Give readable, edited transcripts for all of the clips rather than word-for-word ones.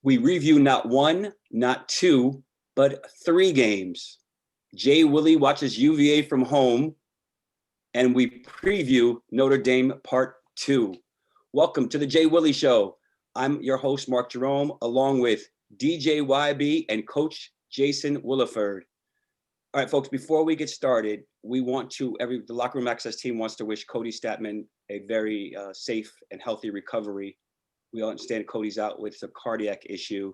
We review not one, not two, but 3 games. JWILLY watches UVA from home, and we preview Notre Dame Part 2. Welcome to the JWILLY Show. I'm your host, Mark Jerome, along with DJ YB and Coach Jason Williford. All right, folks, before we get started, we want to, the Locker Room Access team wants to wish Cody Statman a very safe and healthy recovery. We understand Cody's out with a cardiac issue,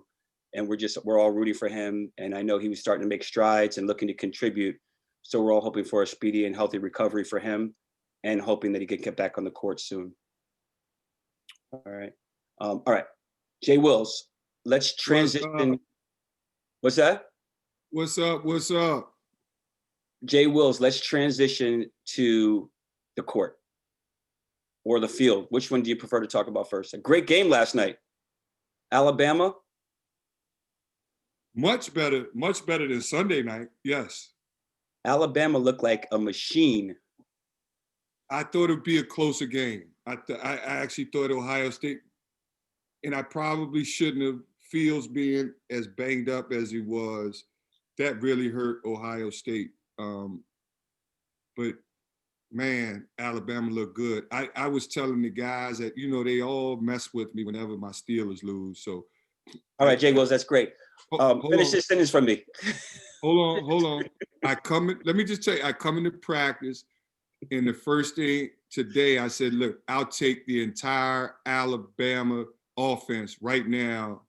and we're all rooting for him. And I know he was starting to make strides and looking to contribute. So we're all hoping for a speedy and healthy recovery for him, and hoping that he can get back on the court soon. All right. All right. Jay Wills, let's transition. What's that? What's up? What's up? Jay Wills, let's transition to the court or the field. Which one do you prefer to talk about first? A great game last night. Alabama. Much better than Sunday night. Yes. Alabama looked like a machine. I thought it'd be a closer game. I actually thought Ohio State, and I probably shouldn't have. Fields being as banged up as he was, that really hurt Ohio State. But man, Alabama looked good. I was telling the guys that, they all mess with me whenever my Steelers lose. So, all right, Jay Wills, that's great. Finish this sentence from me. Hold on. Let me just tell you, I come into practice, and the first thing today, I said, look, I'll take the entire Alabama offense right now,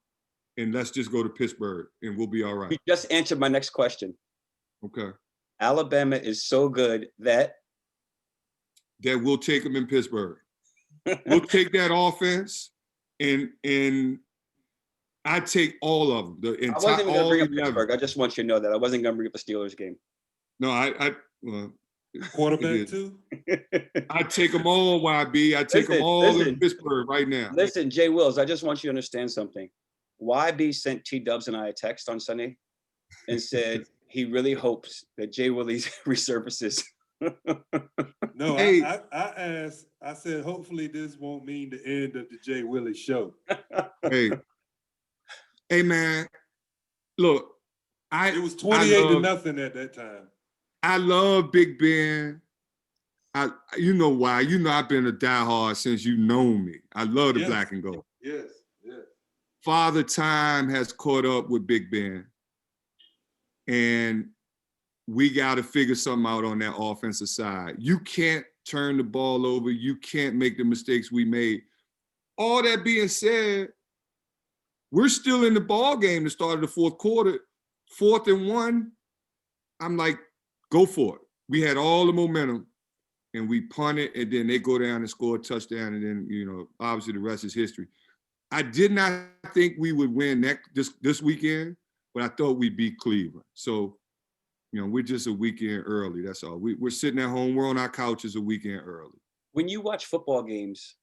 and let's just go to Pittsburgh, and we'll be all right. You just answered my next question. Okay. Alabama is so good that we'll take them in Pittsburgh. We'll take that offense, and I take all of them. The entire, I wasn't going to bring up Pittsburgh. I just want you to know that I wasn't going to bring up the Steelers game. No, well, quarterback too. I take them all, YB. I take them all in Pittsburgh right now. Listen, Jay Wills, I just want you to understand something. YB sent T-Dubs and I a text on Sunday and said he really hopes that Jay Willie resurfaces. No, hey. I asked, I said, hopefully this won't mean the end of the Jay Willie show. Hey man, look, it was 28-0 at that time. I love Big Ben. You know why? You know I've been a diehard since you know me. I love the black and gold. Yes. Father Time has caught up with Big Ben, and we got to figure something out on that offensive side. You can't turn the ball over. You can't make the mistakes we made. All that being said, we're still in the ball game. The start of the fourth quarter, 4th and 1. I'm like, go for it. We had all the momentum, and we punted, and then they go down and score a touchdown, and then obviously the rest is history. I did not think we would win this weekend, but I thought we'd beat Cleveland. So, we're just a weekend early. That's all. We're sitting at home. We're on our couches a weekend early. When you watch football games,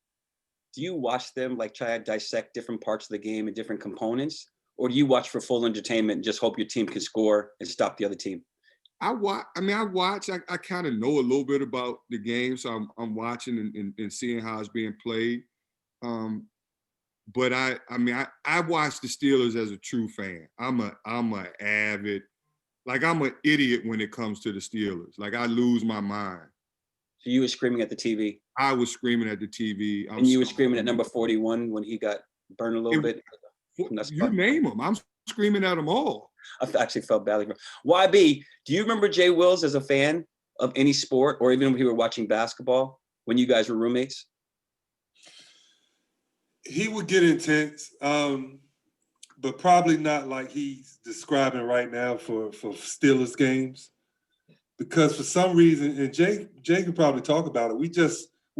do you watch them like try to dissect different parts of the game and different components? Or do you watch for full entertainment and just hope your team can score and stop the other team? I watch. I kind of know a little bit about the game, so I'm watching and seeing how it's being played. but I mean, I watch the Steelers as a true fan. I'm a avid, like I'm an idiot when it comes to the Steelers. Like I lose my mind. So you were screaming at the TV. I was screaming at the TV. And you were screaming at number 41 when he got burned a little bit. You name them. I'm screaming at them all. I actually felt badly. YB, do you remember Jay Wills as a fan of any sport, or even when you were watching basketball when you guys were roommates? He would get intense, but probably not like he's describing right now for Steelers games. Because for some reason, and Jay could probably talk about it. We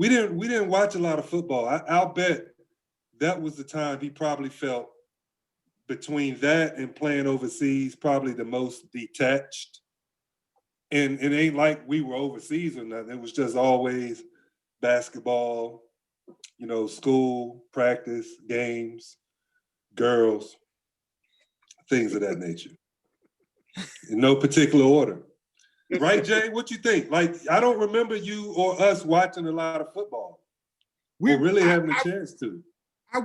didn't watch a lot of football. I'll bet that was the time he probably felt between that and playing overseas, probably the most detached. And it ain't like we were overseas or nothing. It was just always basketball, school, practice, games, girls, things of that nature. In no particular order. Right, Jay? What you think? Like, I don't remember you or us watching a lot of football. We're really having a chance to. I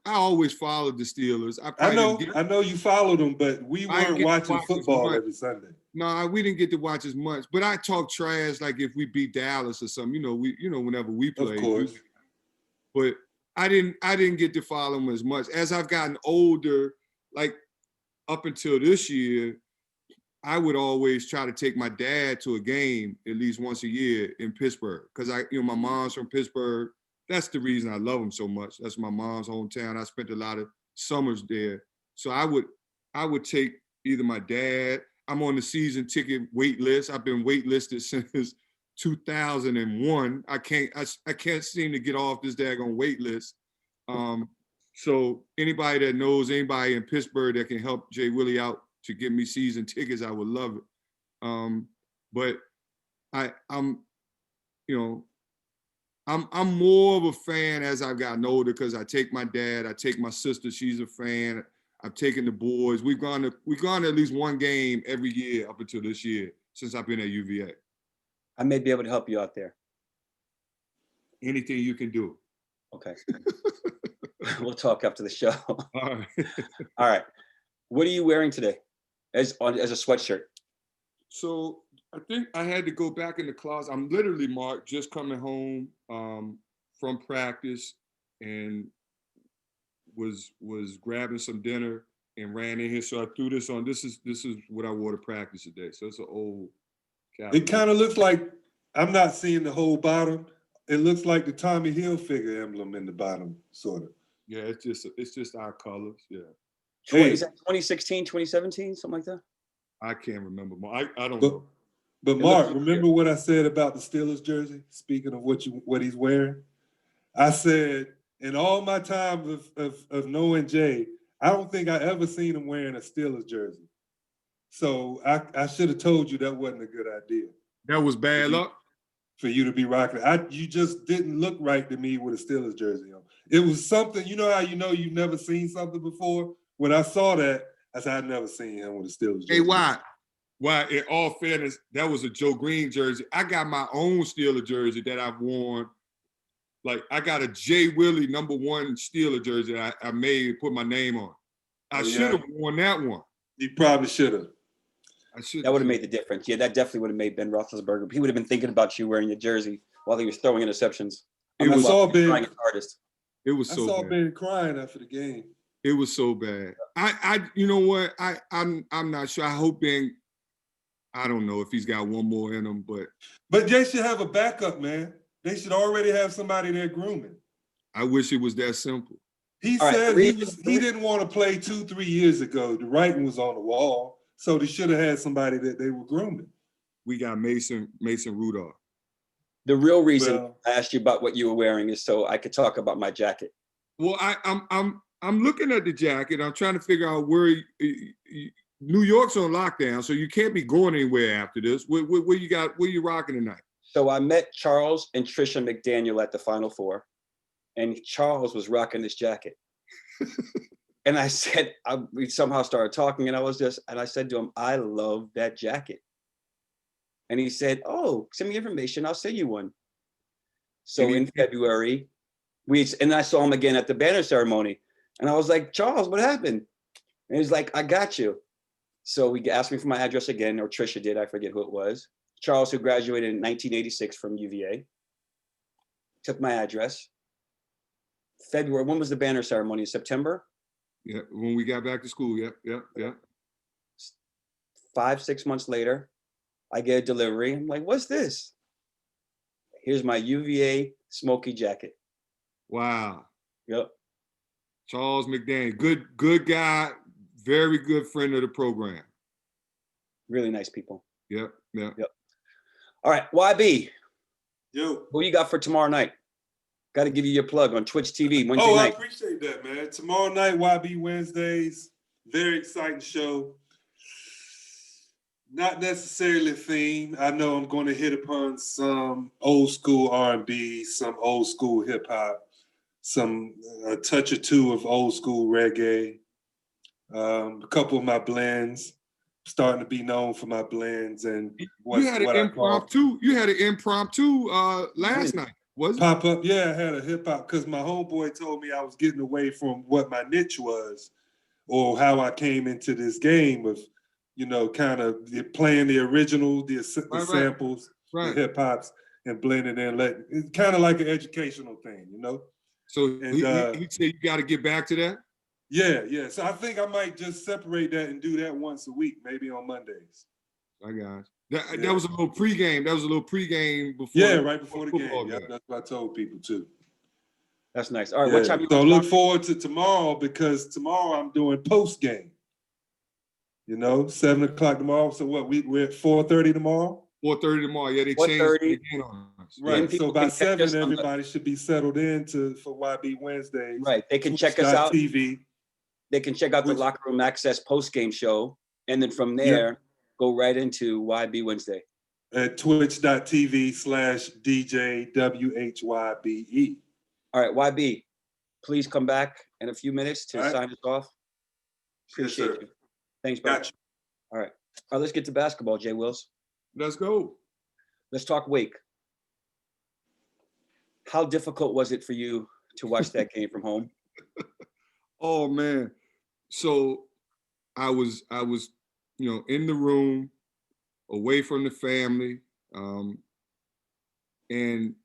always followed the Steelers. I know you followed them, but we weren't watching football every Sunday. No, we didn't get to watch as much. But I talk trash like if we beat Dallas or something. Whenever we play. Of course. But I didn't get to follow them as much. As I've gotten older, like up until this year, I would always try to take my dad to a game at least once a year in Pittsburgh because my mom's from Pittsburgh. That's the reason I love them so much. That's my mom's hometown. I spent a lot of summers there. So I would take either my dad. I'm on the season ticket wait list. I've been waitlisted since 2001. I can't seem to get off this daggone wait list. So anybody that knows anybody in Pittsburgh that can help JWILLY out to give me season tickets, I would love it. But I'm more of a fan as I've gotten older because I take my dad, I take my sister, she's a fan. I've taken the boys. We've gone to at least one game every year up until this year since I've been at UVA. I may be able to help you out there. Anything you can do. Okay. We'll talk after the show. All right. All right. What are you wearing today as a sweatshirt? So I think I had to go back in the closet. I'm literally, Mark, just coming home from practice and was grabbing some dinner and ran in here. So I threw this on. This is what I wore to practice today. So it's an old cap. It kind of looks like, I'm not seeing the whole bottom. It looks like the Tommy Hilfiger emblem in the bottom, sort of. Yeah, it's just our colors. Yeah. Is that 2016, 2017, something like that? I can't remember. I don't know. But Mark, remember what I said about the Steelers jersey? Speaking of what he's wearing, I said in all my time of knowing Jay, I don't think I ever seen him wearing a Steelers jersey. So I should have told you that wasn't a good idea. That was bad luck for you to be rocking it. You just didn't look right to me with a Steelers jersey on. It was something. You know how you've never seen something before. When I saw that, I said I'd never seen him with a Steelers jersey. Hey, why? In all fairness, that was a Joe Green jersey. I got my own Steeler jersey that I've worn. Like, I got a JWILLY #1 Steeler jersey that I made and put my name on. I should have worn that one. You probably should have. That would have made the difference. Yeah, that definitely would have made Ben Roethlisberger. He would have been thinking about you wearing your jersey while he was throwing interceptions. I saw Ben crying after the game. It was so bad. You know what? I'm not sure. I hope Ben. I don't know if he's got one more in him, but Jay should have a backup, man. They should already have somebody there grooming. I wish it was that simple. He said he didn't want to play 2-3 years ago. The writing was on the wall, so they should have had somebody that they were grooming. We got Mason Rudolph. The real reason I asked you about what you were wearing is so I could talk about my jacket. Well, I'm looking at the jacket. I'm trying to figure out where New York's on lockdown, so you can't be going anywhere after this. Where you rocking tonight? So I met Charles and Trisha McDaniel at the Final Four, and Charles was rocking this jacket. And I said, we somehow started talking, and I said to him, I love that jacket. And he said, oh, send me information, I'll send you one. So in February, And I saw him again at the banner ceremony. And I was like, Charles, what happened? And he was like, I got you. So he asked me for my address again, or Trisha did, I forget who it was. Charles, who graduated in 1986 from UVA, took my address. February, when was the banner ceremony? September? Yeah, when we got back to school. Yep. 5-6 months later, I get a delivery. I'm like, what's this? Here's my UVA smoky jacket. Wow. Yep. Charles McDaniel, good guy, very good friend of the program. Really nice people. Yep. All right, YB, Yo. who you got for tomorrow night? Got to give you your plug on Twitch TV Wednesday Oh, I night. appreciate that, man. Tomorrow night, YB Wednesdays, very exciting show. Not necessarily theme. I know I'm going to hit upon some old school R&B, some old school hip hop, a touch or two of old school reggae. A couple of my blends, starting to be known for my blends and You had an impromptu last night, wasn't it? Pop up. Yeah, I had a hip hop because my homeboy told me I was getting away from what my niche was, or how I came into this game of, kind of playing the original, the samples, the hip hops, and blending in. It's kind of like an educational thing, So And, he said you got to get back to that. Yeah. So I think I might just separate that and do that once a week, maybe on Mondays. I got it. That was a little pregame. That was a little pregame before. Yeah, right before the football game. Yeah, that's what I told people too. That's nice. All right, what time? So look forward to tomorrow, because tomorrow I'm doing post game. 7 o'clock tomorrow. So what? We're at 4:30 tomorrow. 4:30 tomorrow. Yeah, they changed it again on us. Right. And So by 7, us everybody should be settled in for YB Wednesdays. Right. They can check us out. TV. They can check out the Locker Room Access post-game show. And then from there, go right into YB Wednesday. At twitch.tv/DJWHYBE. All right, YB, please come back in a few minutes to sign us off. Appreciate you. Thanks, bro. Gotcha. All right, let's get to basketball, Jay Wills. Let's go. Let's talk Wake. How difficult was it for you to watch that game from home? Oh man. So I was, in the room, away from the family, and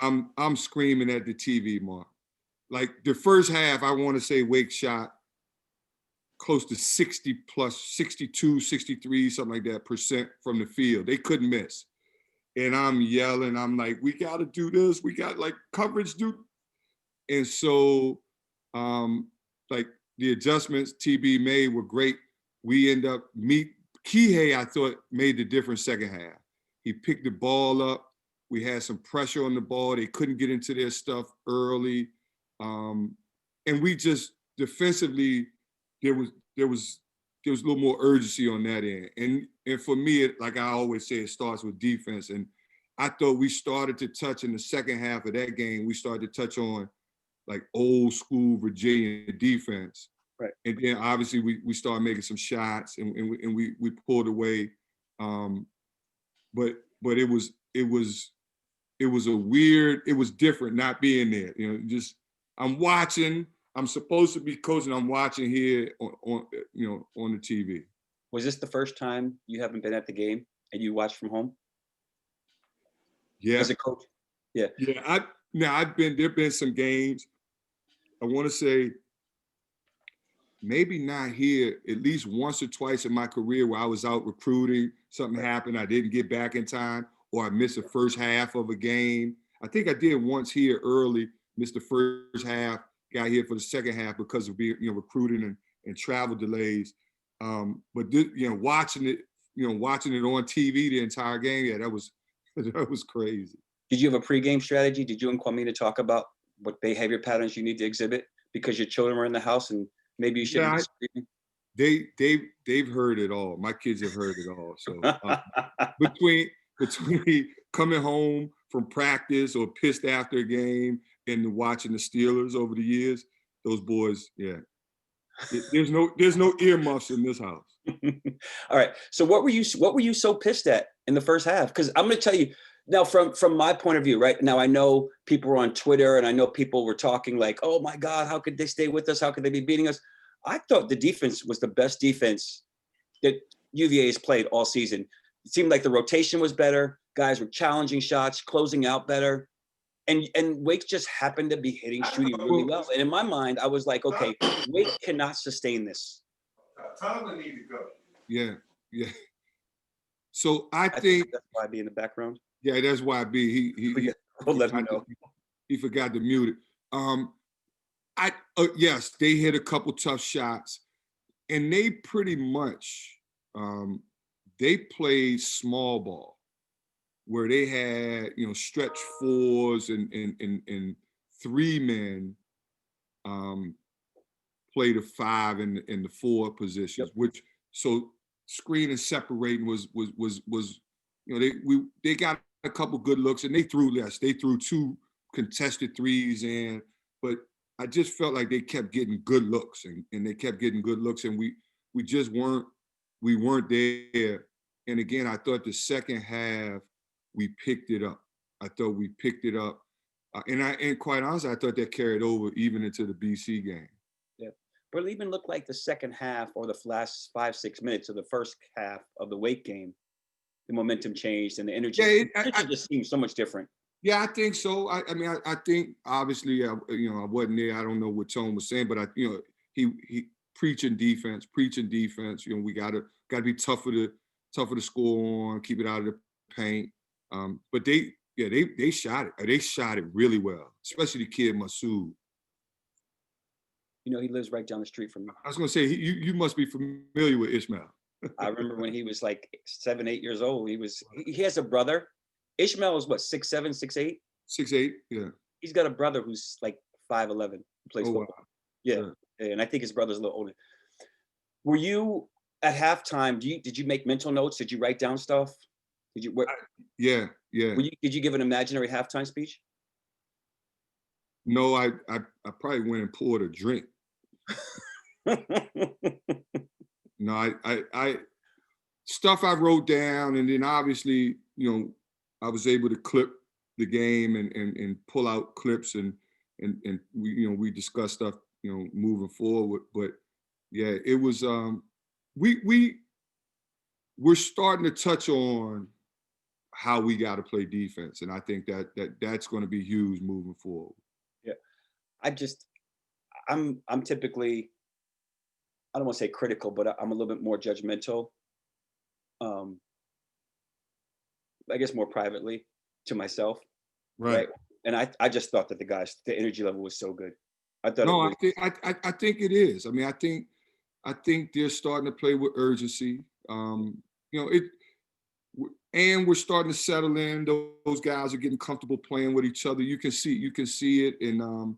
I'm screaming at the TV, Mark. Like the first half, I want to say Wake shot close to 60 plus, 62, 63, something like that % from the field. They couldn't miss. And I'm yelling, I'm like, we got to do this. We got like coverage, dude. And so, like the adjustments TB made were great. We end up Kihei, I thought, made the difference second half. He picked the ball up. We had some pressure on the ball. They couldn't get into their stuff early. And we just defensively, there was a little more urgency on that end. And for me, like I always say, it starts with defense. And I thought we started to touch in the second half of that game. We started to touch on like old school Virginia defense. Right. And then obviously we started making some shots and we pulled away. But it was different not being there. Just I'm watching. I'm supposed to be coaching. I'm watching here on the TV. Was this the first time you haven't been at the game and you watched from home? Yeah. As a coach? Yeah. Yeah. There've been some games. I want to say maybe not here, at least once or twice in my career where I was out recruiting, something happened, I didn't get back in time, or I missed the first half of a game. I think I did once here early, missed the first half, got here for the second half because of being, recruiting and travel delays. But watching it on TV the entire game, that was crazy. Did you have a pregame strategy? Did you and Kwame talk about what behavior patterns you need to exhibit because your children were in the house and maybe you shouldn't be screaming? They've heard it all. My kids have heard it all. So between coming home from practice or pissed after a game and watching the Steelers over the years, those boys, yeah. There's no earmuffs in this house. All right. So what were you so pissed at in the first half? Because I'm going to tell you, Now, from my point of view, right now, I know people were on Twitter and I know people were talking like, oh my God, how could they stay with us? How could they be beating us? I thought the defense was the best defense that UVA has played all season. It seemed like the rotation was better. Guys were challenging shots, closing out better. And Wake just happened to be shooting really well. And in my mind, I was like, okay, Wake cannot sustain this. Tomlin need to go. Yeah, yeah. So I I think that's why I be in the background. yeah, that's why B We'll let him know. he forgot to mute it. Yes, they hit a couple tough shots, and they pretty much they played small ball, where they had stretch fours and three men play the five and the four positions, which so screen and separating was they got a couple good looks and they threw less. They threw 2 contested threes in, but I just felt like they kept getting good looks and they kept getting good looks and we just weren't there. And again, I thought the second half we picked it up. I thought we picked it up. And quite honestly, I thought that carried over even into the BC game. Yeah. But it even looked like the second half or the last 5-6 minutes of the first half of the Wake game, the momentum changed and the energy, just seemed so much different. Yeah, I think so. I think obviously, I wasn't there. I don't know what Tone was saying, but he preaching defense. We gotta be tougher to score on, keep it out of the paint. But they shot it. They shot it really well, especially the kid Masood. He lives right down the street from me. I was gonna say you must be familiar with Ishmael. I remember when he was like 7, 8 years old. He has a brother. Ishmael is what, 6'7", 6'8"? 6'8", yeah. He's got a brother who's like 5'11", who plays football. Wow. Yeah, and I think his brother's a little older. Were you at halftime? Did you make mental notes? Did you write down stuff? Did you? Yeah. Did you give an imaginary halftime speech? No, I probably went and poured a drink. No, I stuff I wrote down, and then obviously, I was able to clip the game and pull out clips and we discussed stuff, moving forward. But yeah, it was we're starting to touch on how we got to play defense, and I think that's going to be huge moving forward. Yeah, I'm typically, I don't want to say critical, but I'm a little bit more judgmental. I guess more privately to myself. Right. And I just thought that the energy level was so good. I thought I think it is. I mean, I think they're starting to play with urgency. And we're starting to settle in. Those guys are getting comfortable playing with each other. You can see it. And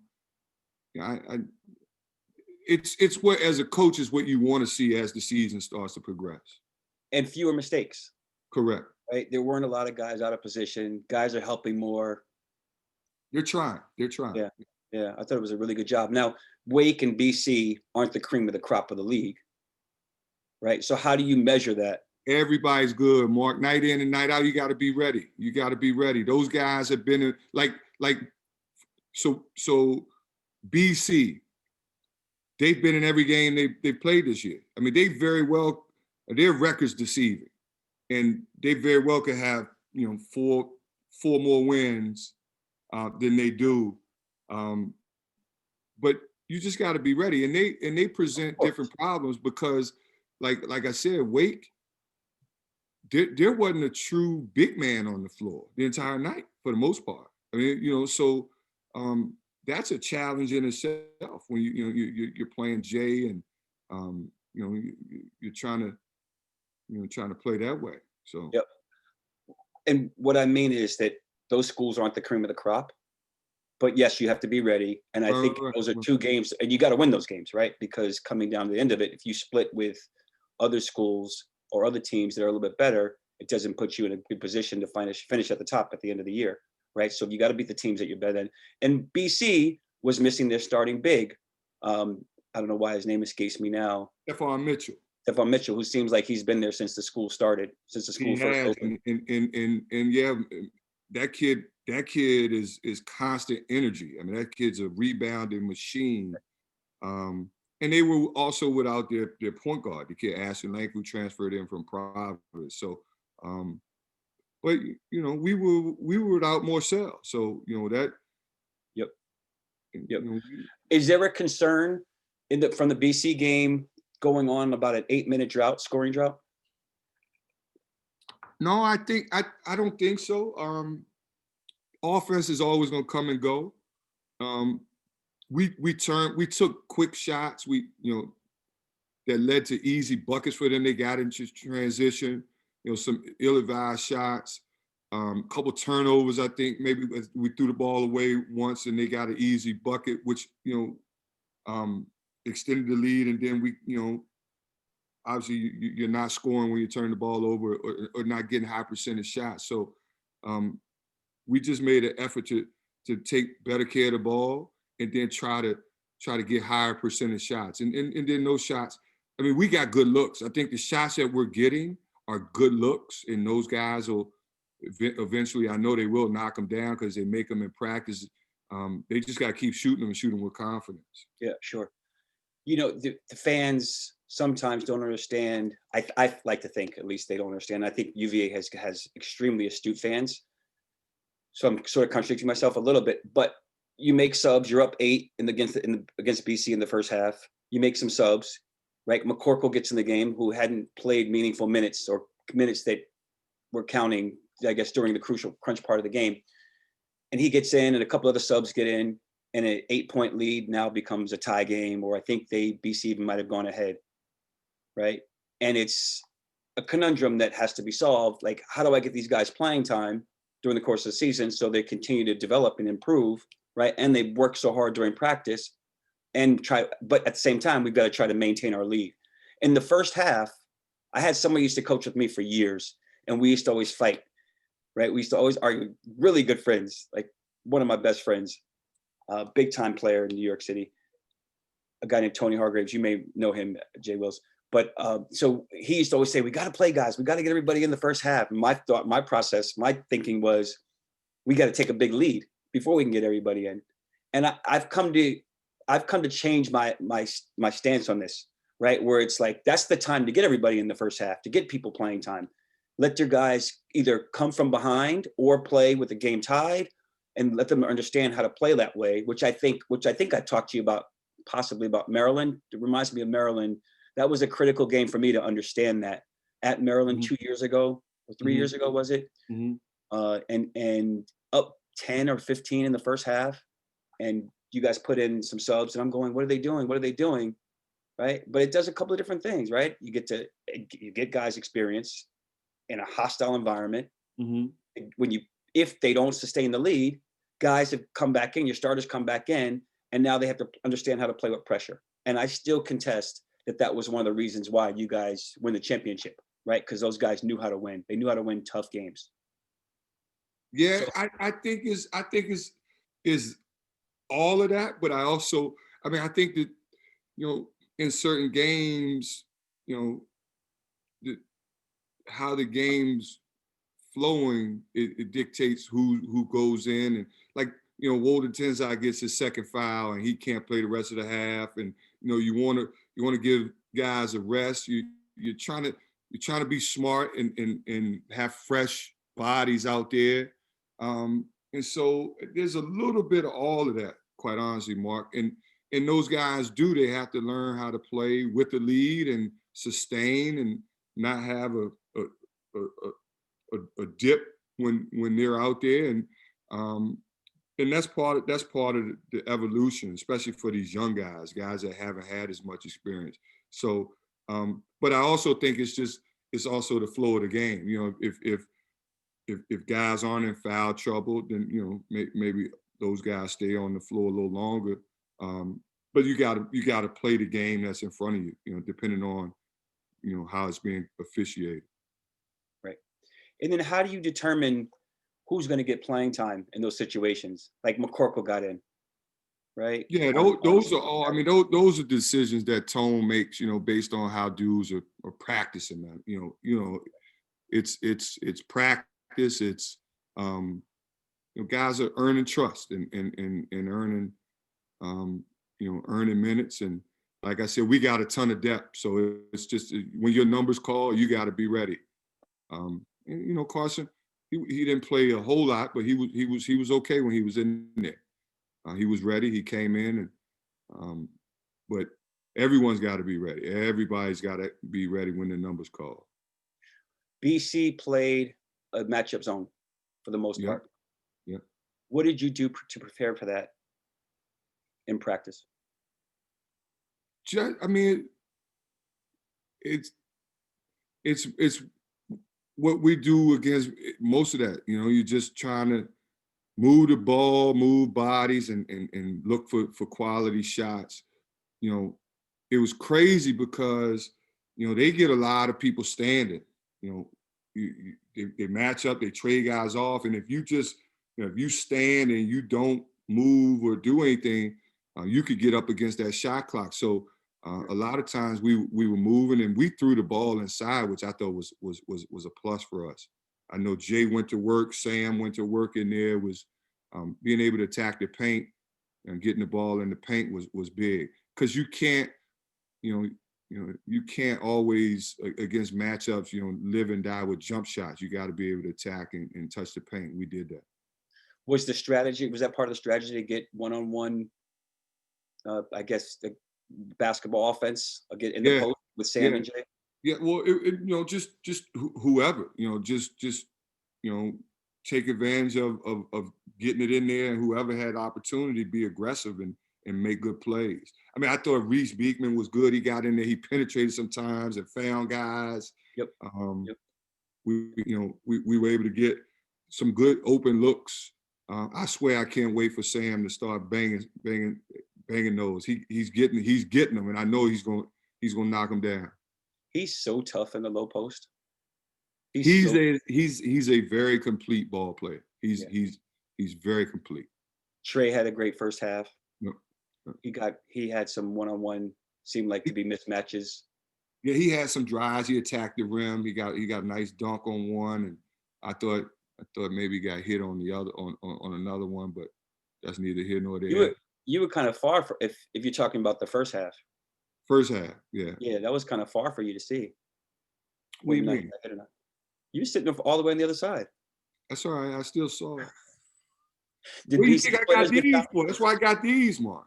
it's what, as a coach, is what you want to see as the season starts to progress. And fewer mistakes. Correct. Right. There weren't a lot of guys out of position. Guys are helping more. They're trying. Yeah. I thought it was a really good job. Now, Wake and BC aren't the cream of the crop of the league. Right. So how do you measure that? Everybody's good, Mark. Night in and night out, you got to be ready. Those guys have been so BC, they've been in every game they played this year. I mean, their record's deceiving. And they very well could have, 4 more wins than they do. But you just got to be ready. And they present different problems because, like I said, Wake, there wasn't a true big man on the floor the entire night for the most part. I mean, so that's a challenge in itself when you're playing Jay and you're trying to play that way. So yep. And what I mean is that those schools aren't the cream of the crop, but yes, you have to be ready. And I think those are 2 games, and you got to win those games, right? Because coming down to the end of it, if you split with other schools or other teams that are a little bit better, it doesn't put you in a good position to finish at the top at the end of the year, right? So you got to beat the teams that you're better than. And BC was missing their starting big. I don't know why his name escapes me now. Stephon Mitchell, who seems like he's been there since the school started, since the school first opened. And yeah, that kid is constant energy. I mean, that kid's a rebounding machine. And they were also without their point guard, the kid Ashton Lank, who transferred in from Providence. So, but you know, we were without Morcell. So, you know, that. Yep. You Yep. know, Is there a concern from the BC game going on about an 8-minute drought, scoring drought? no, I don't think so. Offense is always going to come and go. We took quick shots. That led to easy buckets for them. They got into transition. You know, some ill-advised shots. Couple turnovers. I think maybe we threw the ball away once and they got an easy bucket, which extended the lead. And then obviously you're not scoring when you turn the ball over or not getting high percentage shots. So we just made an effort to take better care of the ball and then try to get higher percentage shots. And then those shots, I mean, we got good looks. I think the shots that we're getting are good looks, and those guys will eventually, I know they will knock them down because they make them in practice. They just got to keep shooting them and shooting with confidence. Yeah, sure. You know, the fans sometimes don't understand. I like to think, at least they don't understand. I think UVA has extremely astute fans. So I'm sort of contradicting myself a little bit, but you make subs, you're up 8 against BC in the first half. You make some subs, right? McCorkle gets in the game, who hadn't played meaningful minutes or minutes that were counting, I guess, during the crucial crunch part of the game. And he gets in, and a couple other subs get in, and an 8-point lead now becomes a tie game, or I think BC even might have gone ahead, right? And it's a conundrum that has to be solved. Like, how do I get these guys playing time during the course of the season so they continue to develop and improve, right? And they work so hard during practice but at the same time, we've got to try to maintain our lead. In the first half, I had someone who used to coach with me for years, and we used to always fight, right? We used to always argue, really good friends, like one of my best friends, big time player in New York City, a guy named Tony Hargraves. You may know him, Jay Wills. But so he used to always say, we got to play, guys. We got to get everybody in the first half. And my thinking was, we got to take a big lead before we can get everybody in. And I've come to change my stance on this, right? Where it's like, that's the time to get everybody in the first half, to get people playing time. Let your guys either come from behind or play with the game tied, and let them understand how to play that way, which I think I talked to you about, possibly about Maryland. It reminds me of Maryland. That was a critical game for me to understand that at Maryland 2 years ago or 3 years ago, was it? And up 10 or 15 in the first half. And you guys put in some subs, and I'm going, what are they doing? What are they doing? Right. But it does a couple of different things, right? You get guys experience in a hostile environment. If they don't sustain the lead, guys have come back in, your starters come back in, and now they have to understand how to play with pressure. And I still contest that was one of the reasons why you guys win the championship, right? Because those guys knew how to win. They knew how to win tough games. Yeah, so, I think is all of that, but I think that, in certain games, how the game's flowing, it dictates who goes in. And like, Walden Tenzai gets his second foul and he can't play the rest of the half. And you want to give guys a rest. You're trying to be smart and have fresh bodies out there. And so there's a little bit of all of that, quite honestly, Mark. And those guys they have to learn how to play with the lead and sustain and not have a dip when they're out there. And that's part of the evolution, especially for these young guys that haven't had as much experience. So, but I also think it's also the flow of the game. If guys aren't in foul trouble, then maybe those guys stay on the floor a little longer. But you got to play the game that's in front of you. Depending on how it's being officiated. Right. And then how do you determine who's going to get playing time in those situations? Like McCorkle got in, right? Yeah, those are all. I mean, those are decisions that Tone makes. Based on how dudes are practicing. That it's practice. It's guys are earning trust and earning, earning minutes. And like I said, we got a ton of depth. So it's just when your numbers call, you got to be ready. And, Carson, he didn't play a whole lot, but he was okay when he was in there. He was ready. He came in, but everyone's got to be ready. Everybody's got to be ready when the numbers call. BC played a matchup zone for the most part. Yeah. What did you do to prepare for that in practice? I mean, it's what we do against most of that. You're just trying to move the ball, move bodies, and look for quality shots. It was crazy because they get a lot of people standing. They match up, they trade guys off, and if you just if you stand and you don't move or do anything, you could get up against that shot clock. So a lot of times we were moving and we threw the ball inside, which I thought was a plus for us. I know Jay went to work, Sam went to work in there. Was being able to attack the paint and getting the ball in the paint was big, because you can't you can't always against matchups live and die with jump shots. You got to be able to attack and touch the paint. We did that. Was that part of the strategy to get one-on-one, I guess, the basketball offense, get in the post with Sam and Jay? Yeah, well, just whoever, just take advantage of getting it in there, and whoever had opportunity, be aggressive and make good plays. I mean, I thought Reese Beekman was good. He got in there, he penetrated sometimes and found guys. Yep. We were able to get some good open looks. I swear I can't wait for Sam to start banging those. He's getting them, and I know he's gonna knock them down. He's so tough in the low post. He's a very complete ball player. He's very complete. Trey had a great first half. Yep. He had some one-on-one, seemed like to be mismatches. Yeah, he had some drives. He attacked the rim. He got a nice dunk on one, and I thought maybe he got hit on the other on another one, but that's neither here nor there. You were kind of far for if you're talking about the first half. First half, yeah. Yeah, that was kind of far for you to see. What do you mean? You were sitting all the way on the other side. That's all right. I still saw it. Did what do you BC think I got these for? That's why I got these, Mark.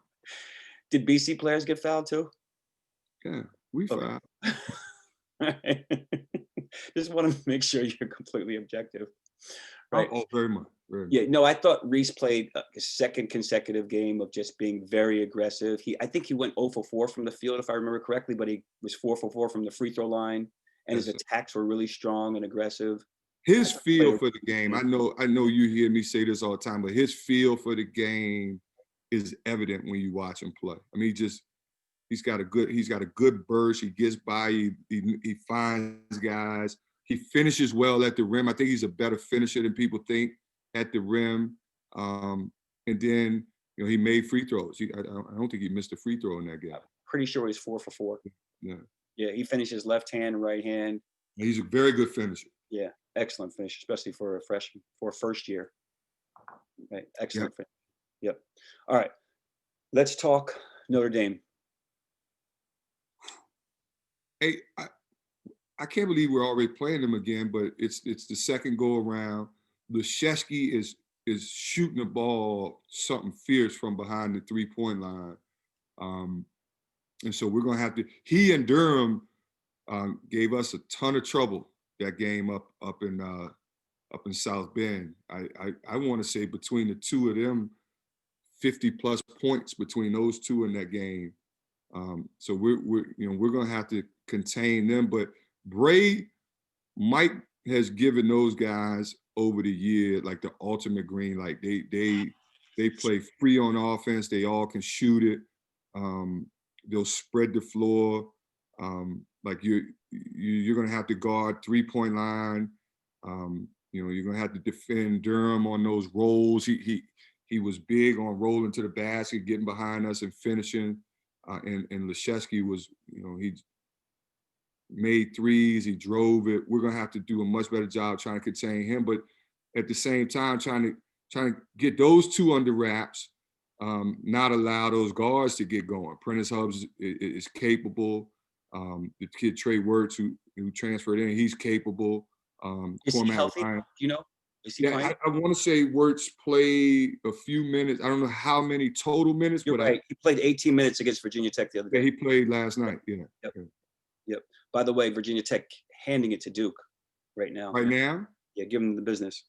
Did BC players get fouled too? Yeah, we fouled. Just want to make sure you're completely objective. Right. Oh, very much. Yeah, no, I thought Reese played a second consecutive game of just being very aggressive. I think he went 0 for 4 from the field, if I remember correctly, but he was 4 for 4 from the free throw line, and his attacks were really strong and aggressive. His feel for the game, I know you hear me say this all the time, but his feel for the game is evident when you watch him play. I mean, he's got a good burst. He gets by, he finds guys. He finishes well at the rim. I think he's a better finisher than people think at the rim. And then, he made free throws. I don't think he missed a free throw in that game. I'm pretty sure he's 4 for 4. Yeah. Yeah, he finishes left hand, right hand. He's a very good finisher. Yeah, excellent finish, especially for a freshman, for a first year. Right, excellent finish. Yep. All right, let's talk Notre Dame. Hey, I can't believe we're already playing them again, but it's the second go around. Leshevsky is shooting the ball something fierce from behind the 3-point line. And so we're going to have to, he and Durham gave us a ton of trouble that game up in South Bend. I want to say between the two of them, 50 plus points between those two in that game. So we're going to have to contain them, but Mike has given those guys over the year like the ultimate green light. They play free on offense. They all can shoot it. They'll spread the floor. Like you're going to have to guard 3-point line. You're going to have to defend Durham on those rolls. He was big on rolling to the basket, getting behind us and finishing. And Leshevsky was, he made threes, he drove it. We're going to have to do a much better job trying to contain him, but at the same time, trying to trying to get those two under wraps, not allow those guards to get going. Prentice Hubbs is capable. The kid Trey Wirtz, who transferred in, he's capable. Is he Cormac healthy? Ryan. Do you know? Is he Yeah, playing? I want to say Wirtz played a few minutes. I don't know how many total minutes, You're but right. He played 18 minutes against Virginia Tech the other yeah, day. he played last night. Yeah. Yep. Yep. By the way, Virginia Tech handing it to Duke right now. Right now? Yeah, give them the business.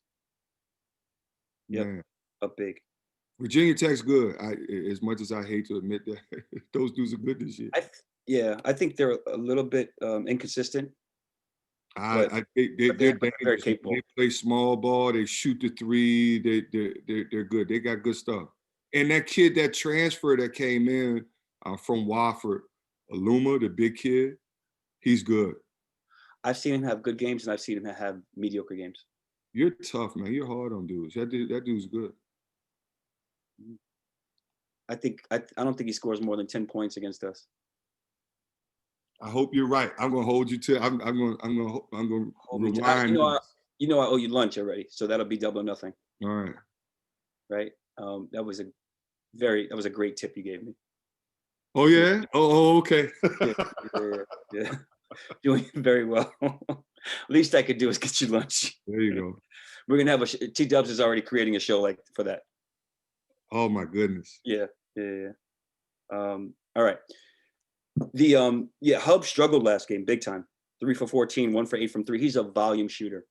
Yep. Man. Up big. Virginia Tech's good. As much as I hate to admit that, those dudes are good this year. I think they're a little bit inconsistent. They're very dangerous. capable. They play small ball. They shoot the three. They're good. They got good stuff. And that kid that transferred that came in from Wofford, Aluma, the big kid, he's good. I've seen him have good games and I've seen him have mediocre games. You're tough, man. You're hard on dudes. That dude's good. I don't think he scores more than 10 points against us. I hope you're right. I'm gonna hold you to. I'm gonna rewind. You know I owe you lunch already, so that'll be double or nothing. All right. Right. That was a great tip you gave me. Oh yeah. Oh okay. Yeah. Doing very well. Least I could do is get you lunch. There you go. We're gonna have T Dubs is already creating a show like for that. Oh my goodness. Yeah. All right. Hub struggled last game big time. 3 for 14, 1 for 8 from 3. He's a volume shooter.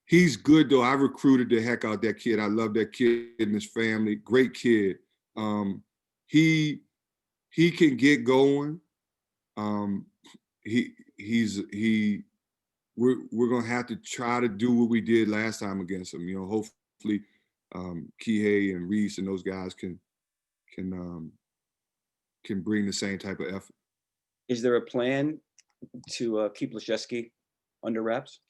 He's good though. I recruited the heck out that kid. I love that kid and his family. Great kid. He can get going. We're gonna have to try to do what we did last time against him. You know, hopefully Kihei and Reese and those guys can bring the same type of effort. Is there a plan to keep Laszewski under wraps?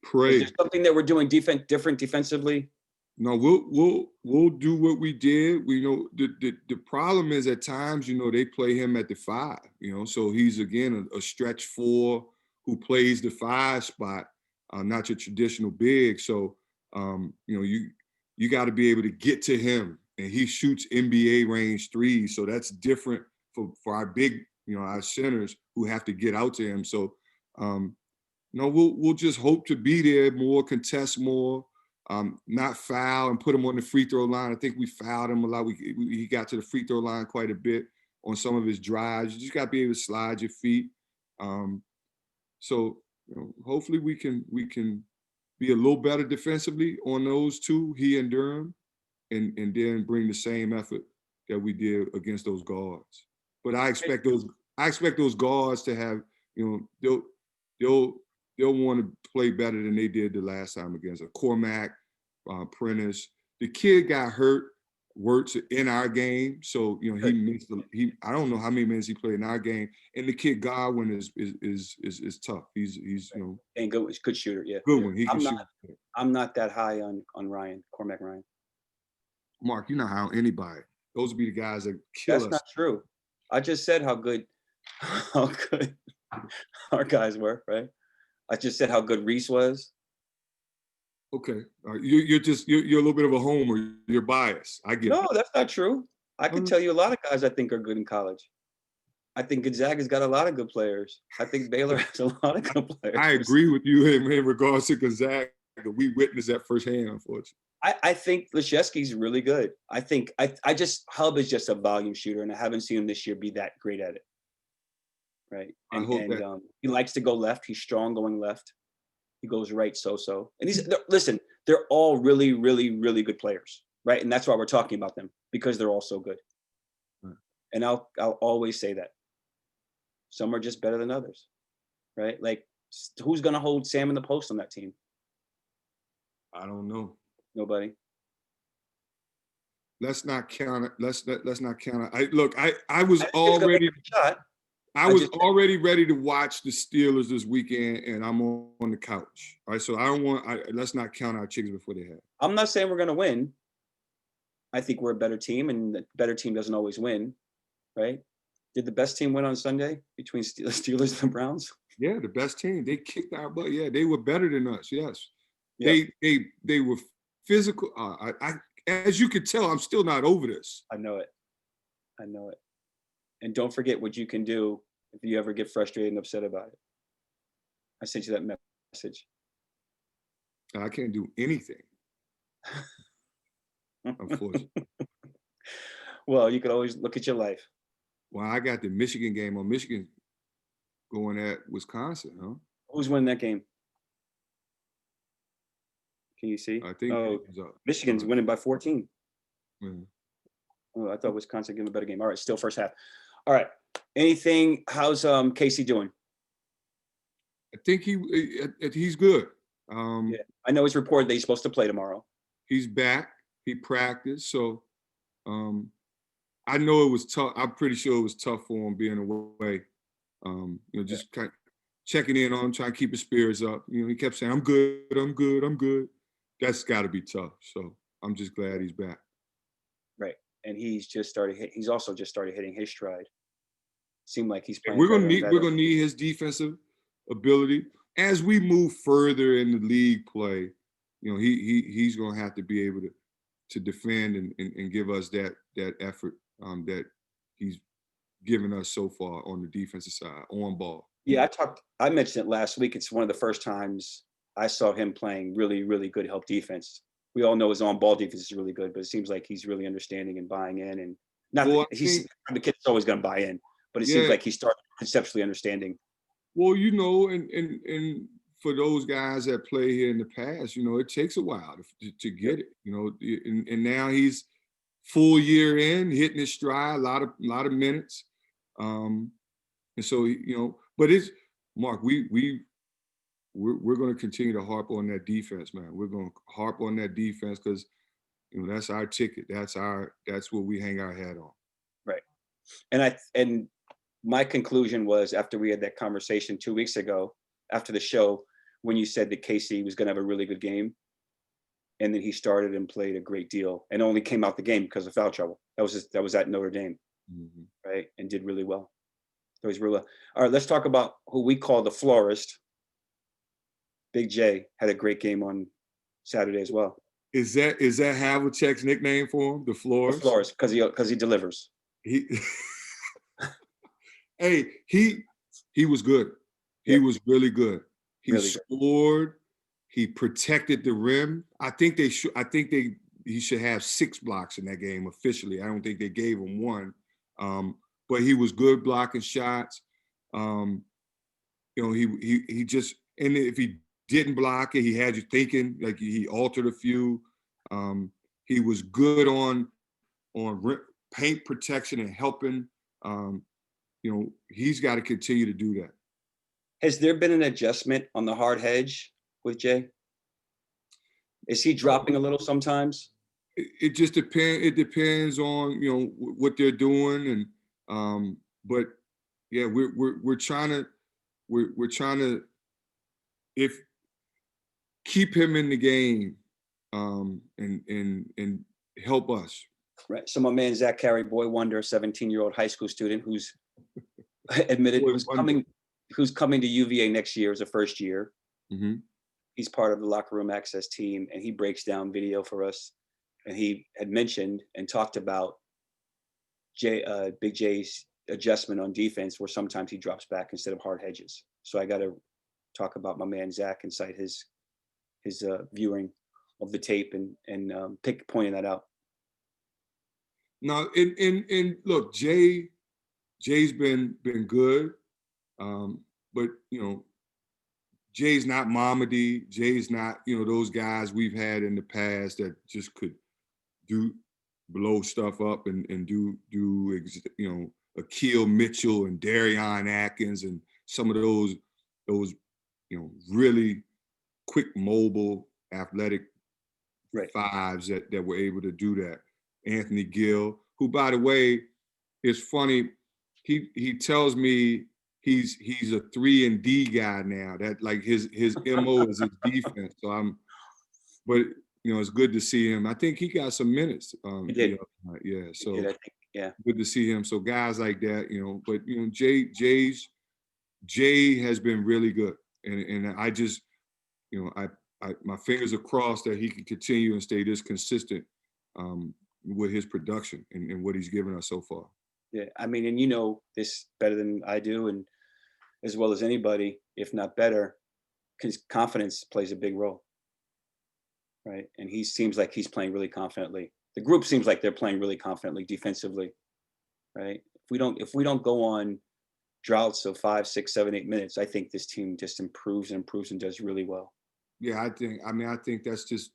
Pray. Is there something that we're doing different defensively? No, we'll do what we did. We know the problem is at times, you know, they play him at the 5, you know, so he's again a stretch 4 who plays the 5 spot, not your traditional big. So you know, you got to be able to get to him, and he shoots NBA range threes, so that's different for our big, you know, our centers who have to get out to him. So no, we'll just hope to be there more, contest more. Not foul and put him on the free throw line. I think we fouled him a lot. He got to the free throw line quite a bit on some of his drives. You just got to be able to slide your feet. So you know, hopefully we can be a little better defensively on those two, he and Durham, and then bring the same effort that we did against those guards. But I expect those guards to have, you know, they'll want to play better than they did the last time against us. Cormac, Prentice. The kid got hurt, Wirtz, in our game, so you know he missed. I don't know how many minutes he played in our game. And the kid Godwin is tough. He's you know, and good shooter. Yeah, good one. He can shoot. I'm not that high on Ryan, Cormac Ryan. Mark, you're not high on anybody. Those would be the guys that kill us. That's not true. I just said how good our guys were, right? I just said how good Reese was. Okay, you're a little bit of a homer. You're biased. I get it. No, that's not true. I can tell you a lot of guys I think are good in college. I think Gonzaga's got a lot of good players. I think Baylor has a lot of good players. I agree with you in regards to Gonzaga. We witnessed that firsthand, unfortunately. I think Laszewski's really good. I think Hub is just a volume shooter, and I haven't seen him this year be that great at it. Right. And he likes to go left. He's strong going left. He goes right so. And they're all really, really, really good players. Right. And that's why we're talking about them, because they're all so good. Right. And I'll always say that. Some are just better than others. Right. Like, who's going to hold Sam in the post on that team? I don't know. Nobody. Let's not count it. Let's not count it. I was already already ready to watch the Steelers this weekend, and I'm on the couch. All right, so let's not count our chickens before they hatch. I'm not saying we're going to win. I think we're a better team, and the better team doesn't always win, right? Did the best team win on Sunday between the Steelers and the Browns? Yeah, the best team. They kicked our butt. Yeah, they were better than us. Yes, yeah. They were physical. As you can tell, I'm still not over this. I know it. I know it. And don't forget what you can do if you ever get frustrated and upset about it. I sent you that message. I can't do anything, unfortunately. Well, you could always look at your life. Well, I got the Michigan game on Michigan going at Wisconsin, huh? Who's winning that game? Can you see? I think Oh, it was, Michigan's winning by 14. yeah. Oh, I thought Wisconsin gave a better game. All right, still first half. All right. Anything? How's Casey doing? I think he's good. Yeah, I know it's reported that he's supposed to play tomorrow. He's back. He practiced, so I know it was tough. I'm pretty sure it was tough for him being away. Just kind of checking in on him, trying to keep his spirits up. He kept saying, "I'm good, I'm good, I'm good." That's got to be tough. So I'm just glad he's back. Right, and he's also just started hitting his stride. Seemed like he's playing. We're gonna need his defensive ability as we move further in the league play. He's gonna have to be able to defend and give us that effort that he's given us so far on the defensive side, on ball. Yeah, I mentioned it last week. It's one of the first times I saw him playing really, really good help defense. We all know his on-ball defense is really good, but it seems like he's really understanding and buying in. And the kid's always going to buy in, but it seems like he's starting conceptually understanding. Well, and for those guys that play here in the past, it takes a while to get it. And now he's full year in, hitting his stride, a lot of minutes. And so but it's Mark, we're going to continue to harp on that defense, man. We're going to harp on that defense because that's our ticket. That's what we hang our hat on. Right. And my conclusion was, after we had that conversation 2 weeks ago after the show, when you said that Casey was going to have a really good game, and then he started and played a great deal and only came out the game because of foul trouble. That was at Notre Dame, right? And did really well. So he's really well. All right, let's talk about who we call the florist. Big J had a great game on Saturday as well. Is that Havlicek's nickname for him, the florist? The florist, because he delivers. He was good. He was really good. He really scored. Good. He protected the rim. I think he should have 6 blocks in that game officially. I don't think they gave him 1. But he was good blocking shots. He just, and if he didn't block it, he had you thinking, like he altered a few. He was good on paint protection and helping. He's got to continue to do that. Has there been an adjustment on the hard hedge with Jay? Is he dropping a little sometimes? It just depends. It depends on what they're doing, and but yeah, we're trying to keep him in the game, and help us. Right. So my man Zach Carey, boy wonder, 17-year-old high school student who's admitted who's coming to UVA next year as a first year. Mm-hmm. He's part of the locker room access team, and he breaks down video for us. And he had mentioned and talked about Big J's adjustment on defense, where sometimes he drops back instead of hard hedges. So I got to talk about my man Zach and cite his viewing of the tape and pointing that out. No, and look, Jay's been good, but Jay's not Mamadi. Jay's not those guys we've had in the past that just could blow stuff up and do Akil Mitchell and Darion Atkins and some of those really quick, mobile, athletic fives that were able to do that. Anthony Gill, who, by the way, is funny. He tells me he's a 3-and-D guy now. That like his MO is his defense. So but it's good to see him. I think he got some minutes. He did. Yeah. So he did, I think, yeah. Good to see him. So guys like that, but Jay has been really good, and I just, my fingers are crossed that he can continue and stay this consistent with his production and what he's given us so far. Yeah, I mean, and you know this better than I do, and as well as anybody, if not better, because confidence plays a big role, right? And he seems like he's playing really confidently. The group seems like they're playing really confidently defensively, right? If we don't go on droughts of 5, 6, 7, 8 minutes, I think this team just improves and improves and does really well. Yeah, I think that's just,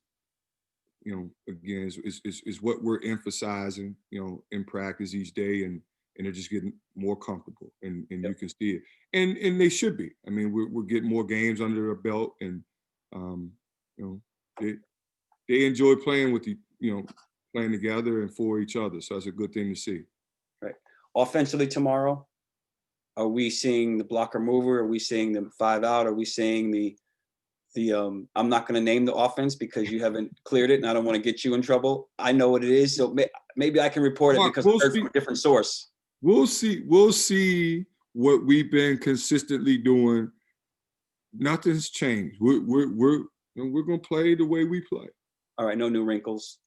again, is what we're emphasizing, in practice each day, and they're just getting more comfortable, and Yep. you can see it, and they should be. I mean, we're getting more games under their belt, and they enjoy playing with playing together and for each other. So that's a good thing to see. Right. Offensively tomorrow, are we seeing the blocker mover? Are we seeing them 5 out? Are we seeing the I'm not going to name the offense because you haven't cleared it and I don't want to get you in trouble. I know what it is. So maybe I can report it because I heard from a different source. We'll see what we've been consistently doing. Nothing's changed. We're going to play the way we play. All right. No new wrinkles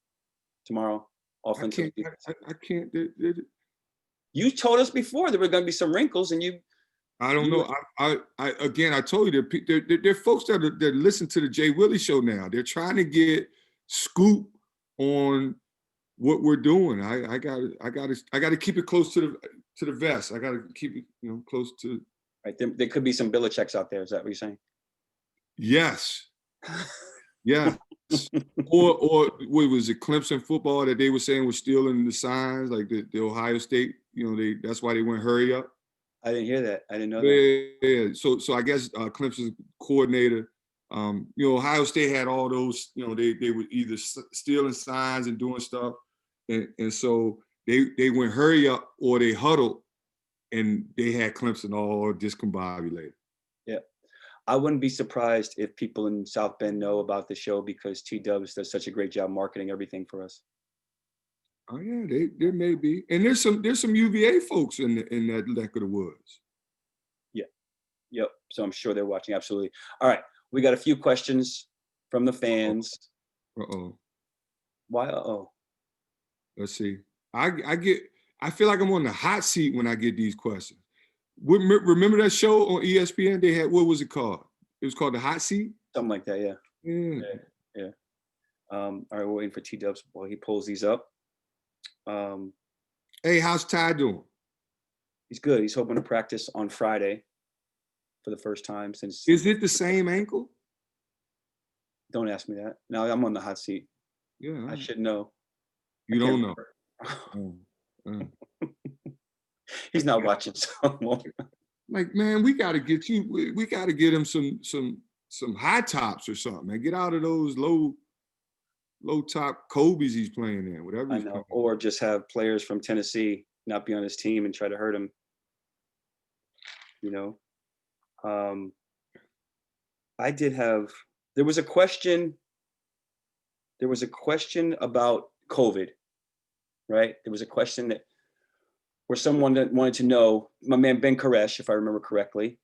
tomorrow. Offensively. I can't. You told us before there were going to be some wrinkles, and I don't know. I told you there are folks that listen to the JWILLY show now. They're trying to get scoop on what we're doing. I got to keep it close to the vest. I got to keep it close to. Right. There could be some Belichicks out there. Is that what you're saying? Yes. Yeah. or what was it, Clemson football that they were saying was stealing the signs, like the Ohio State. That's why they went hurry up. I didn't hear that. I didn't know that. Yeah. So I guess Clemson's coordinator, Ohio State had all those, they were either stealing signs and doing stuff. And so they went hurry up or they huddled, and they had Clemson all discombobulated. Yeah. I wouldn't be surprised if people in South Bend know about the show because T-Dubs does such a great job marketing everything for us. Oh yeah, there may be, and there's some UVA folks in that neck of the woods. Yeah, yep. So I'm sure they're watching. Absolutely. All right, we got a few questions from the fans. Uh-oh. Why? Uh-oh. Let's see. I feel like I'm on the hot seat when I get these questions. Remember that show on ESPN? They had, what was it called? It was called The Hot Seat. Something like that. Yeah. Yeah. All right, we're waiting for T-Dubs while he pulls these up. Hey, how's Ty doing? He's good. He's hoping to practice on Friday for the first time since. Is it the same ankle? Don't ask me that. Now I'm on the hot seat. Yeah. I should know. You don't know. He's not watching, so I won't. Like, man, we got to get him some high tops or something, man. Get out of those low top Kobe's he's playing in, whatever. I know, or just have players from Tennessee not be on his team and try to hurt him. There was a question about COVID, right? There was a question where someone that wanted to know, my man Ben Koresh, if I remember correctly,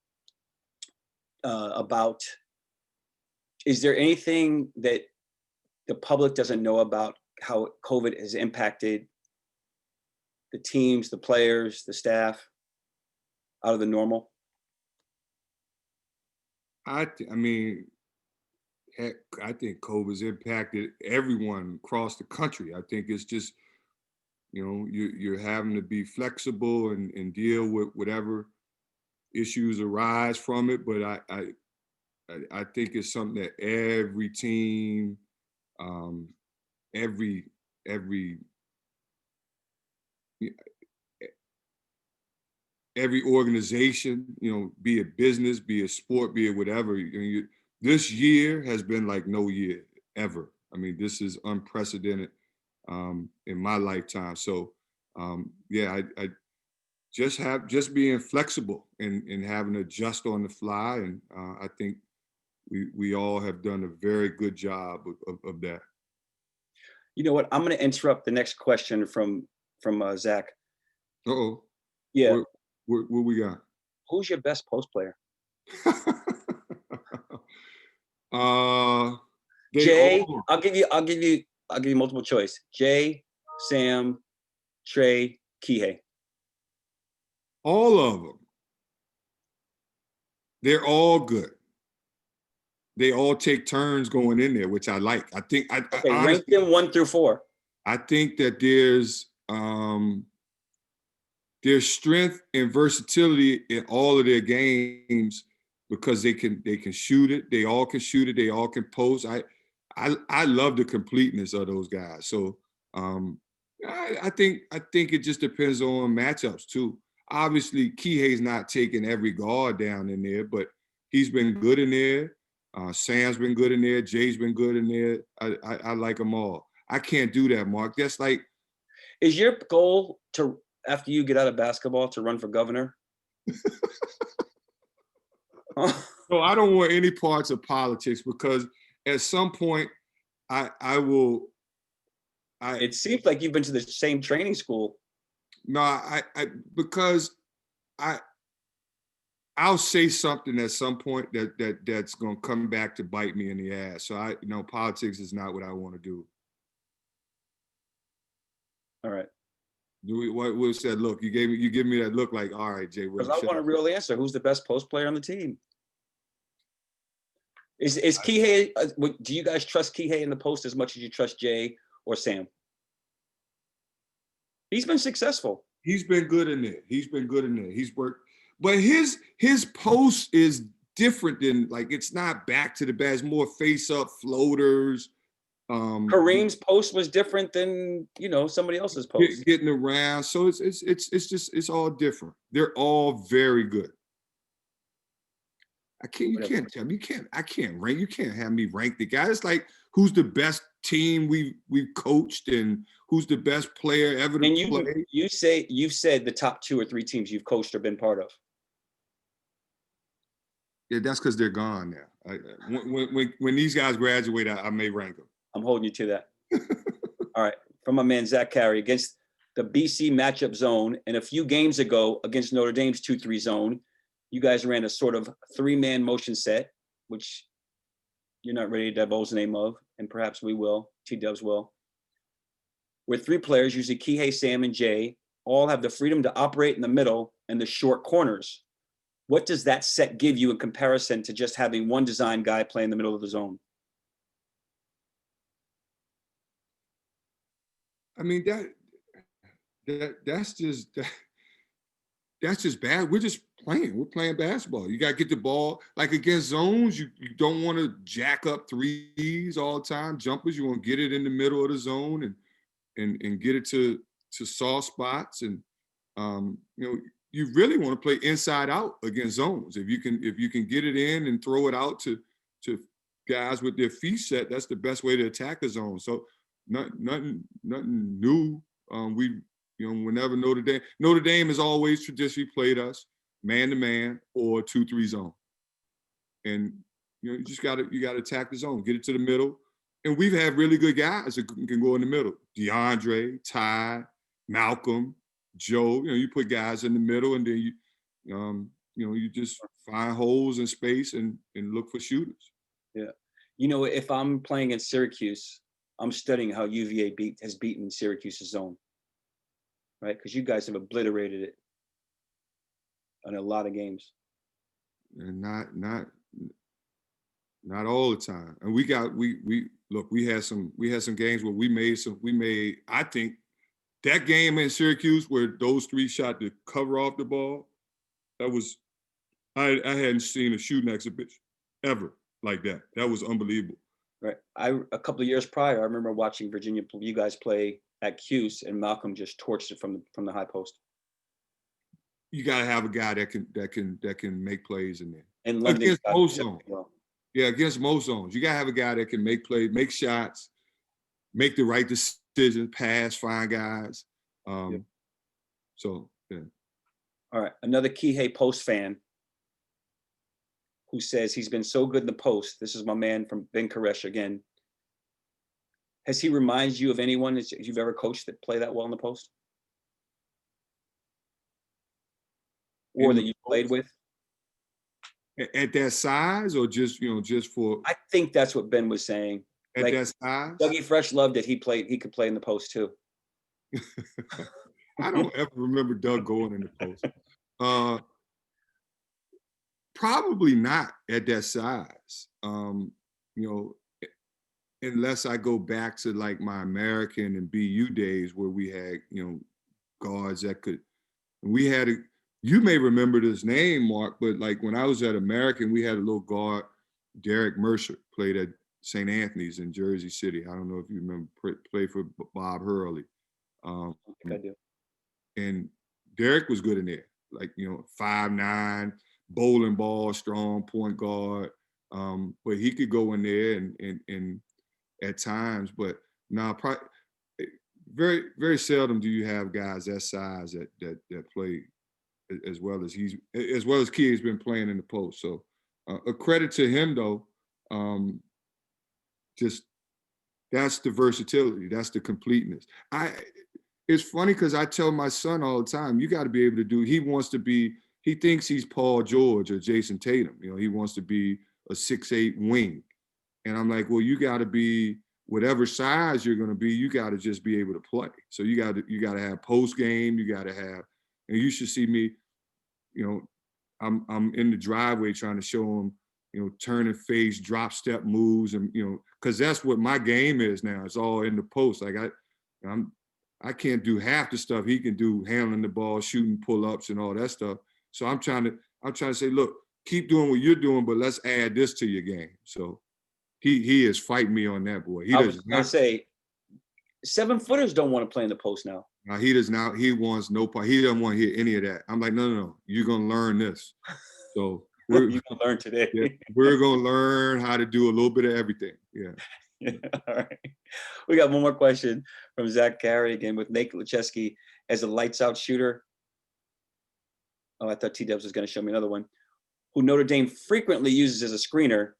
about, is there anything that the public doesn't know about how COVID has impacted the teams, the players, the staff out of the normal? I mean, heck, I think COVID's impacted everyone across the country. I think it's just, you're having to be flexible and deal with whatever issues arise from it. But I think it's something that every team, every organization, be it business, be it sport, be it whatever. This year has been like no year ever. I mean, this is unprecedented in my lifetime. So I just being flexible and having to adjust on the fly. And I think we all have done a very good job of that. You know what? I'm going to interrupt the next question from Zach. Uh-oh. Yeah. What we got? Who's your best post player? They Jay, all, I'll give you multiple choice. Jay, Sam, Trey, Kihei. all of them. They're all good. They all take turns going in there, which I like. I think I Okay, rank honestly, them 1 through 4. I think that there's strength and versatility in all of their games because they can shoot it. They all can shoot it. They all can post. I love the completeness of those guys. So I think it just depends on matchups too. Obviously, Kihei's not taking every guard down in there, but he's been good in there. Sam's been good in there. Jay's been good in there. I like them all. I can't do that, Mark. That's like, Is your goal to, after you get out of basketball, to run for governor? no, I don't want any parts of politics because at some point I will. It seems like you've been to the same training school. No, because I'll say something at some point that's going to come back to bite me in the ass. So politics is not what I want to do. All right. What was that look? You give me that look like, all right, Jay. Because I want a real answer. Who's the best post player on the team? Is Kihei? Do you guys trust Kihei in the post as much as you trust Jay or Sam? He's been successful. He's been good in there. He's worked, but his post is different than, like, it's not back to the bag. It's more face up floaters. Kareem's post was different than somebody else's post. Getting around, so it's all different. They're all very good. I can't rank. You can't have me rank the guys. It's like, who's the best team we've coached and who's the best player ever to play. You've said the top 2 or 3 teams you've coached or been part of. Yeah, that's because they're gone now. When these guys graduate, I may rank them. I'm holding you to that. All right. From my man, Zach Carey, against the BC matchup zone. And a few games ago against Notre Dame's 2-3 zone, you guys ran a sort of 3-man motion set, which you're not ready to divulge the name of, and perhaps we will, T-Dubs will. Where 3 players, usually Kihei, Sam, and Jay, all have the freedom to operate in the middle and the short corners. What does that set give you in comparison to just having one design guy play in the middle of the zone? I mean, that's just bad. We're just playing. We're playing basketball. You got to get the ball. Like, against zones, you don't want to jack up threes all the time, jumpers. You want to get it in the middle of the zone and get it to soft spots. And you really want to play inside out against zones. If you can get it in and throw it out to guys with their feet set, that's the best way to attack a zone. So nothing new. Whenever Notre Dame has always traditionally played us man-to-man or 2-3 zone. And you got to attack the zone, get it to the middle. And we've had really good guys that can go in the middle. DeAndre, Ty, Malcolm, Joe. You put guys in the middle, and then you just find holes in space and look for shooters. Yeah. If I'm playing in Syracuse, I'm studying how UVA has beaten Syracuse's zone. Right? Because you guys have obliterated it in a lot of games. And not all the time. And we had some games where we made, I think, that game in Syracuse where those 3 shot to cover off the ball, that was, I hadn't seen a shooting exhibition ever like that. That was unbelievable. Right. A couple of years prior, I remember watching Virginia, you guys play at Cuse, and Malcolm just torched it from the high post. You got to have a guy that can make plays in there. And London against most zones. Well. Yeah, against most zones. You got to have a guy that can make plays, make shots, make the right decision, pass, find guys. So, yeah. All right. Another Kihei post fan who says he's been so good in the post. This is my man from Ben Koresh again. Has he reminded you of anyone that you've ever coached that play that well in the post? Or that you played with? At that size, or just for? I think that's what Ben was saying. at Like, that size. Dougie Fresh loved it. He could play in the post too. I don't ever remember Doug going in the post. Probably not at that size. You know, unless I go back to like my American and BU days where we had, you know, guards that could, we had you may remember this name, Mark, but like when I was at American, we had a little guard, Derek Mercer, played at St. Anthony's in Jersey City. I don't know if you remember, played for Bob Hurley. I think I do. And Derek was good in there, like, you know, 5'9", bowling ball, strong point guard. But he could go in there and at times, but now very, very seldom do you have guys that size that play as well as Key's been playing in the post. So a credit to him though. Just that's the versatility, that's the completeness. It's funny because I tell my son all the time, you got to be able to do, he thinks he's Paul George or Jason Tatum. You know, he wants to be a 6'8" wing. And I'm like, well, you got to be whatever size you're going to be, you got to just be able to play. So you got to have post game, you got to have, and you should see me, you know, I'm in the driveway trying to show him, you know, turn and face, drop step moves, and, you know, because that's what my game is now. It's all in the post. Like I can't do half the stuff he can do, handling the ball, shooting pull-ups and all that stuff. So I'm trying to say, look, keep doing what you're doing, but let's add this to your game. So he is fighting me on that, boy. I was gonna say 7-footers don't want to play in the post now. He does not. He wants no part. He doesn't want to hear any of that. I'm like, no. You're gonna learn this. So You're gonna learn today. Yeah, we're gonna learn how to do a little bit of everything. Yeah. Yeah. All right. We got one more question from Zach Carey again with Nate Lucheski as a lights out shooter. Oh, I thought T-Dubs was going to show me another one. Who Notre Dame frequently uses as a screener.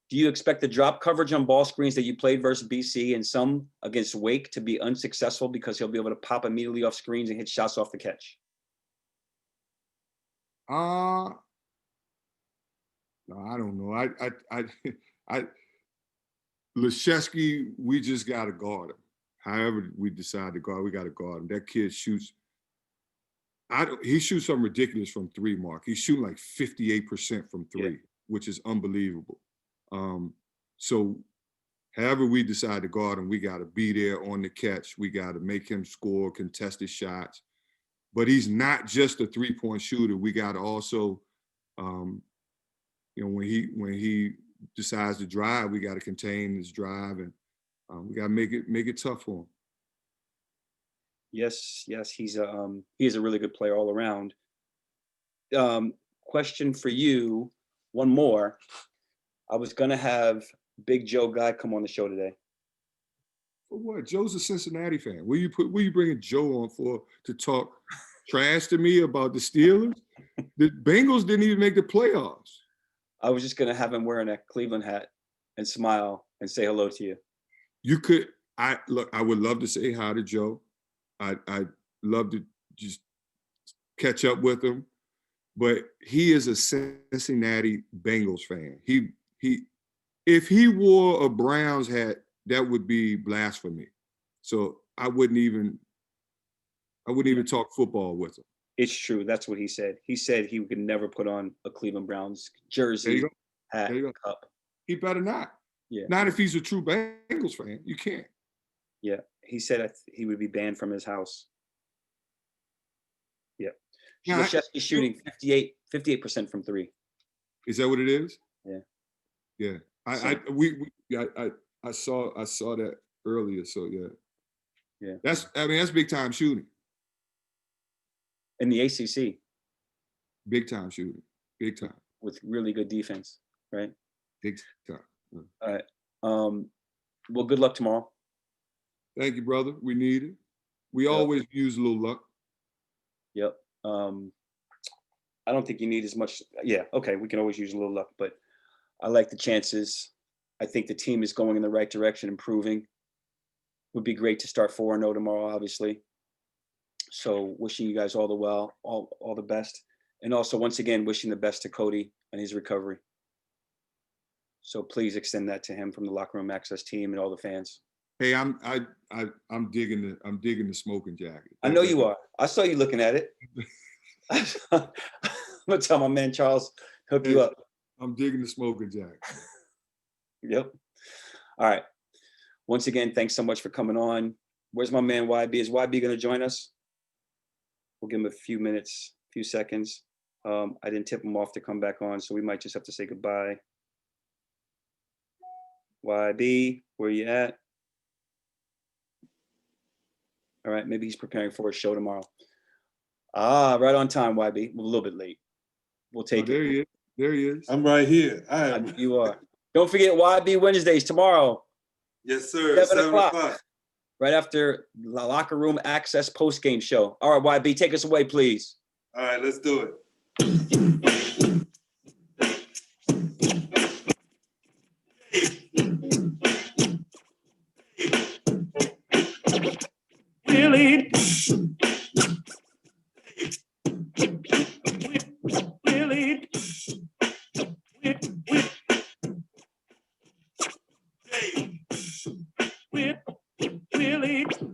Do you expect the drop coverage on ball screens that you played versus BC and some against Wake to be unsuccessful because he'll be able to pop immediately off screens and hit shots off the catch? No, I don't know. I Lucheski, we just got to guard him. However we decide to guard, we got to guard him. That kid shoots. He shoots something ridiculous from three, Mark. He's shooting like 58% from three, which is unbelievable. So however we decide to guard him, we got to be there on the catch. We got to make him score contested shots. But he's not just a three-point shooter. We got to also, you know, when he decides to drive, we got to contain his drive, and we got to make it tough for him. Yes, he's a really good player all around. Question for you, one more. I was gonna have Big Joe Guy come on the show today. For what? Joe's a Cincinnati fan. What you bringing Joe on for to talk trash to me about the Steelers? The Bengals didn't even make the playoffs. I was just gonna have him wearing a Cleveland hat and smile and say hello to you. You could. I would love to say hi to Joe. I'd love to just catch up with him, but he is a Cincinnati Bengals fan. He if he wore a Browns hat, that would be blasphemy. So I wouldn't even talk football with him. It's true. That's what he said. He said he could never put on a Cleveland Browns jersey, hat, cup. He better not. Yeah. Not if he's a true Bengals fan. You can't. Yeah. He said he would be banned from his house. Yeah. Lucheski's shooting 58% from three. Is that what it is? Yeah. Yeah. I saw that earlier. So yeah. Yeah. That's big time shooting. In the ACC. Big time shooting. Big time. With really good defense, right? Big time. Yeah. All right. Well, good luck tomorrow. Thank you, brother. We need it. We always use a little luck. Yep. I don't think you need as much. Yeah. Okay. We can always use a little luck, but I like the chances. I think the team is going in the right direction, improving. Would be great to start 4-0 tomorrow, obviously. So wishing you guys all the best. And also, once again, wishing the best to Cody and his recovery. So please extend that to him from the Locker Room Access team and all the fans. Hey, I'm digging the smoking jacket. I know you are. I saw you looking at it. I'm gonna tell my man Charles hook you up. I'm digging the smoking jacket. Yep. All right. Once again, thanks so much for coming on. Where's my man YB? Is YB gonna join us? We'll give him a few minutes, few seconds. I didn't tip him off to come back on, so we might just have to say goodbye. YB, where you at? All right, maybe he's preparing for a show tomorrow. Ah, right on time, YB. We're a little bit late. We'll take there it. he is. There he is. I'm right here. I am. You are. Don't forget YB Wednesdays tomorrow. Yes, sir. 7 o'clock. Right after the Locker Room Access post-game show. All right, YB, take us away, please. All right, let's do it. Willie.